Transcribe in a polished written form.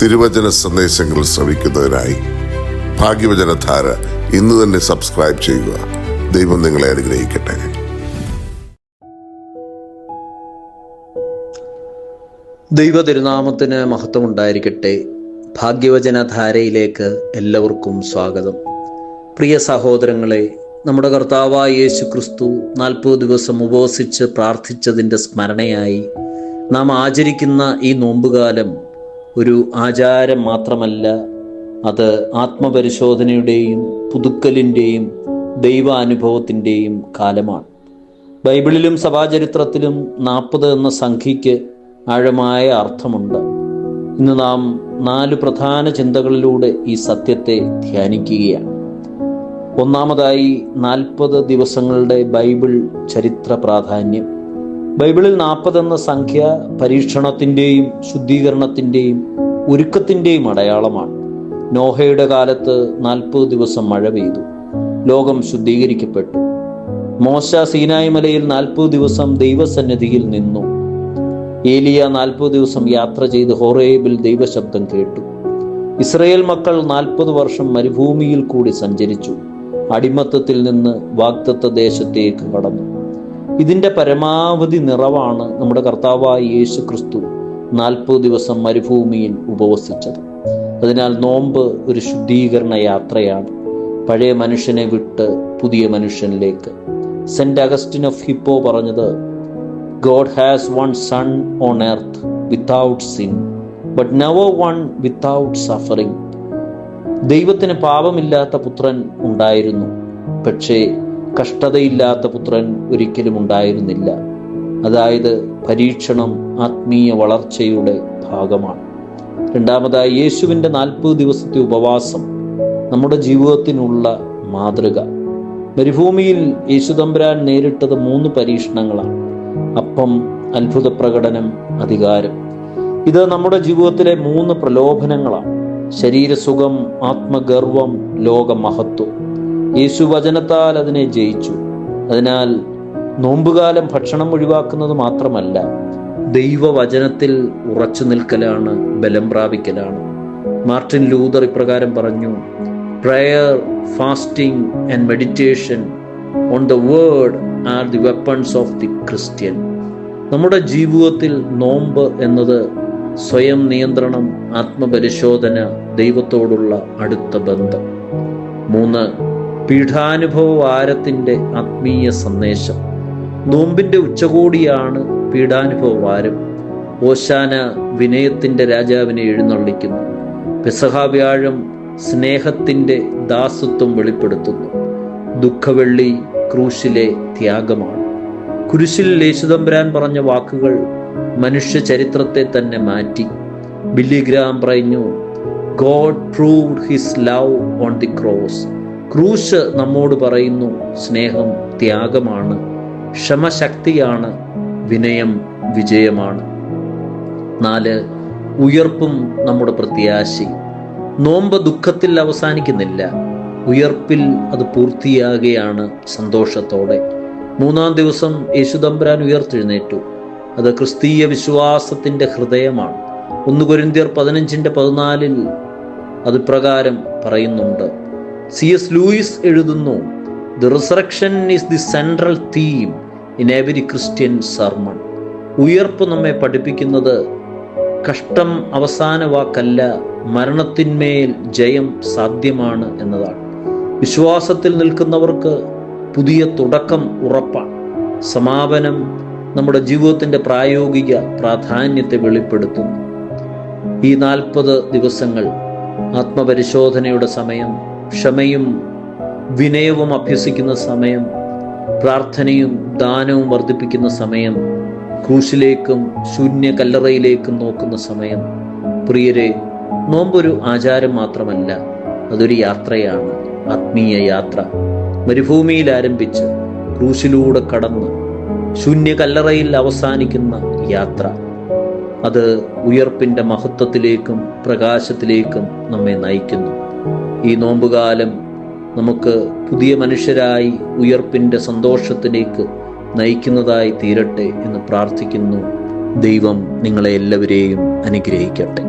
തിരുവചന സന്ദേശങ്ങൾ ശ്രവിക്കുന്നതിനായി ഭാഗ്യവചനധാര ഇന്ന് തന്നെ സബ്സ്ക്രൈബ് ചെയ്യുക. ദൈവം നിങ്ങളെ അനുഗ്രഹിക്കട്ടെ. ദൈവ തിരുനാമത്തിന് മഹത്വം ഉണ്ടായിരിക്കട്ടെ. ഭാഗ്യവചനധാരയിലേക്ക് എല്ലാവർക്കും സ്വാഗതം. പ്രിയ സഹോദരങ്ങളെ, നമ്മുടെ കർത്താവായ യേശു ക്രിസ്തു 40 ദിവസം ഉപവസിച്ച് പ്രാർത്ഥിച്ചതിൻ്റെ സ്മരണയായി നാം ആചരിക്കുന്ന ഈ നോമ്പുകാലം ഒരു ആചാരം മാത്രമല്ല, അത് ആത്മപരിശോധനയുടെയും പുതുക്കലിൻ്റെയും ദൈവാനുഭവത്തിൻ്റെയും കാലമാണ്. ബൈബിളിലും സഭാചരിത്രത്തിലും 40 എന്ന സംഖ്യയ്ക്ക് ആഴമായ അർത്ഥമുണ്ട്. ഇന്ന് നാം 4 പ്രധാന ചിന്തകളിലൂടെ ഈ സത്യത്തെ ധ്യാനിക്കുകയാണ്. ഒന്നാമതായി 40 ദിവസങ്ങളുടെ ബൈബിൾ ചരിത്ര പ്രാധാന്യം. ബൈബിളിൽ 40 എന്ന സംഖ്യ പരീക്ഷണത്തിൻ്റെയും ശുദ്ധീകരണത്തിൻ്റെയും ഒരുക്കത്തിൻ്റെയും അടയാളമാണ്. നോഹയുടെ കാലത്ത് 40 ദിവസം മഴ പെയ്തു, ലോകം ശുദ്ധീകരിക്കപ്പെട്ടു. മോശ സീനായി മലയിൽ 40 ദിവസം ദൈവസന്നിധിയിൽ നിന്നു. ഏലിയ 40 ദിവസം യാത്ര ചെയ്ത് ഹോറേബിൽ ദൈവശബ്ദം കേട്ടു. ഇസ്രായേൽ മക്കൾ 40 വർഷം മരുഭൂമിയിൽ കൂടി സഞ്ചരിച്ചു, അടിമത്തത്തിൽ നിന്ന് വാഗ്ദത്ത ദേശത്തേക്ക് കടന്നു. ഇതിൻ്റെ പരമാവധി നിറവാണ് നമ്മുടെ കർത്താവായ യേശു ക്രിസ്തു 40 ദിവസം മരുഭൂമിയിൽ ഉപവസിച്ചത്. അതിനാൽ നോമ്പ് ഒരു ശുദ്ധീകരണ യാത്രയാണ്, പഴയ മനുഷ്യനെ വിട്ട് പുതിയ മനുഷ്യനിലേക്ക്. സെന്റ് അഗസ്റ്റിൻ ഓഫ് ഹിപ്പോ പറഞ്ഞത്, God has one son on earth without sin, but never one without suffering. ദൈവത്തിന് പാപമില്ലാത്ത പുത്രൻ ഉണ്ടായിരുന്നു, പക്ഷേ കഷ്ടതയില്ലാത്ത പുത്രൻ ഒരിക്കലും ഉണ്ടായിരുന്നില്ല. അതായത് പരീക്ഷണം ആത്മീയ വളർച്ചയുടെ ഭാഗമാണ്. രണ്ടാമതായി യേശുവിൻ്റെ 40 ദിവസത്തെ ഉപവാസം നമ്മുടെ ജീവിതത്തിനുള്ള മാതൃക. മരുഭൂമിയിൽ യേശുതമ്പുരാൻ നേരിട്ടത് 3 പരീക്ഷണങ്ങളാണ്: അപ്പം, അത്ഭുത പ്രകടനം, അധികാരം. ഇത് നമ്മുടെ ജീവിതത്തിലെ 3 പ്രലോഭനങ്ങളാണ്: ശരീരസുഖം, ആത്മഗർവം, ലോകമഹത്വം. യേശു വചനത്താൽ അതിനെ ജയിച്ചു. അതിനാൽ നോമ്പുകാലം ഭക്ഷണം ഒഴിവാക്കുന്നത് മാത്രമല്ല, ദൈവവചനത്തിൽ ഉറച്ചു നിൽക്കലാണ്, ബലം പ്രാപിക്കലാണ്. മാർട്ടിൻ ലൂതർ ഇപ്രകാരം പറഞ്ഞു: prayer, fasting and meditation on the word are the weapons of the Christian. നമ്മുടെ ജീവിതത്തിൽ നോമ്പ് എന്നത് സ്വയം നിയന്ത്രണം, ആത്മപരിശോധന, ദൈവത്തോടുള്ള അടുത്ത ബന്ധം. 3. പീഠാനുഭവ വാരത്തിൻ്റെ ആത്മീയ സന്ദേശം. നോമ്പിൻ്റെ ഉച്ചകോടിയാണ് പീഠാനുഭവ വാരം. ഓശാന വിനയത്തിൻ്റെ രാജാവിനെ എഴുന്നള്ളിക്കുന്നു. പെസഹ വ്യാഴം സ്നേഹത്തിൻ്റെ ദാസത്വം വെളിപ്പെടുത്തുന്നു. ദുഃഖവെള്ളി ക്രൂശിലെ ത്യാഗമാണ്. കുരിശിൽ യേശുതമ്പുരാൻ പറഞ്ഞ വാക്കുകൾ മനുഷ്യ ചരിത്രത്തെ തന്നെ മാറ്റി. ബില്ലി ഗ്രാം പറഞ്ഞു, God proved his love on the cross. ക്രൂശ് നമ്മോട് പറയുന്നു, സ്നേഹം ത്യാഗമാണ്, ക്ഷമ ശക്തിയാണ്, വിനയം വിജയമാണ്. 4. ഉയർപ്പും നമ്മുടെ പ്രത്യാശയും. നോമ്പ് ദുഃഖത്തിൽ അവസാനിക്കുന്നില്ല, ഉയർപ്പിൽ അത് പൂർത്തിയാകുകയാണ് സന്തോഷത്തോടെ. 3-ാം ദിവസം യേശുതമ്പുരാൻ ഉയർത്തെഴുന്നേറ്റു. അത് ക്രിസ്തീയ വിശ്വാസത്തിൻ്റെ ഹൃദയമാണ്. 1 കൊരിന്ത്യർ 15:14 അത് പ്രകാരം പറയുന്നുണ്ട്. C.S. ലൂയിസ് എഴുതുന്നു, the resurrection is the central theme in every Christian sermon. ഉയർപ്പ് നമ്മെ പഠിപ്പിക്കുന്നത് കഷ്ടം അവസാന വാക്കല്ല, മരണത്തിന്മേൽ ജയം സാധ്യമാണ് എന്നതാണ്. വിശ്വാസത്തിൽ നിൽക്കുന്നവർക്ക് പുതിയ തുടക്കം ഉറപ്പാണ്. സമാപനം നമ്മുടെ ജീവിതത്തിൻ്റെ പ്രായോഗിക പ്രാധാന്യത്തെ വെളിപ്പെടുത്തുന്നു. ഈ 40 ദിവസങ്ങൾ ആത്മപരിശോധനയുടെ സമയം, ക്ഷമയും വിനയവും അഭ്യസിക്കുന്ന സമയം, പ്രാർത്ഥനയും ദാനവും വർദ്ധിപ്പിക്കുന്ന സമയം, ക്രൂശിലേക്കും ശൂന്യ കല്ലറയിലേക്കും നോക്കുന്ന സമയം. പ്രിയരെ, നോമ്പൊരു ആചാരം മാത്രമല്ല, അതൊരു യാത്രയാണ്, ആത്മീയ യാത്ര. മരുഭൂമിയിൽ ആരംഭിച്ച് ക്രൂശിലൂടെ കടന്ന് ശൂന്യ കല്ലറയിൽ അവസാനിക്കുന്ന യാത്ര. അത് ഉയർപ്പിൻ്റെ മഹത്വത്തിലേക്കും പ്രകാശത്തിലേക്കും നമ്മെ നയിക്കുന്നു. ഈ നോമ്പുകാലം നമുക്ക് പുതിയ മനുഷ്യരായി ഉയർപ്പിൻ്റെ സന്തോഷത്തിലേക്ക് നയിക്കുന്നതായി തീരട്ടെ എന്ന് പ്രാർത്ഥിക്കുന്നു. ദൈവം നിങ്ങളെ എല്ലാവരെയും അനുഗ്രഹിക്കട്ടെ.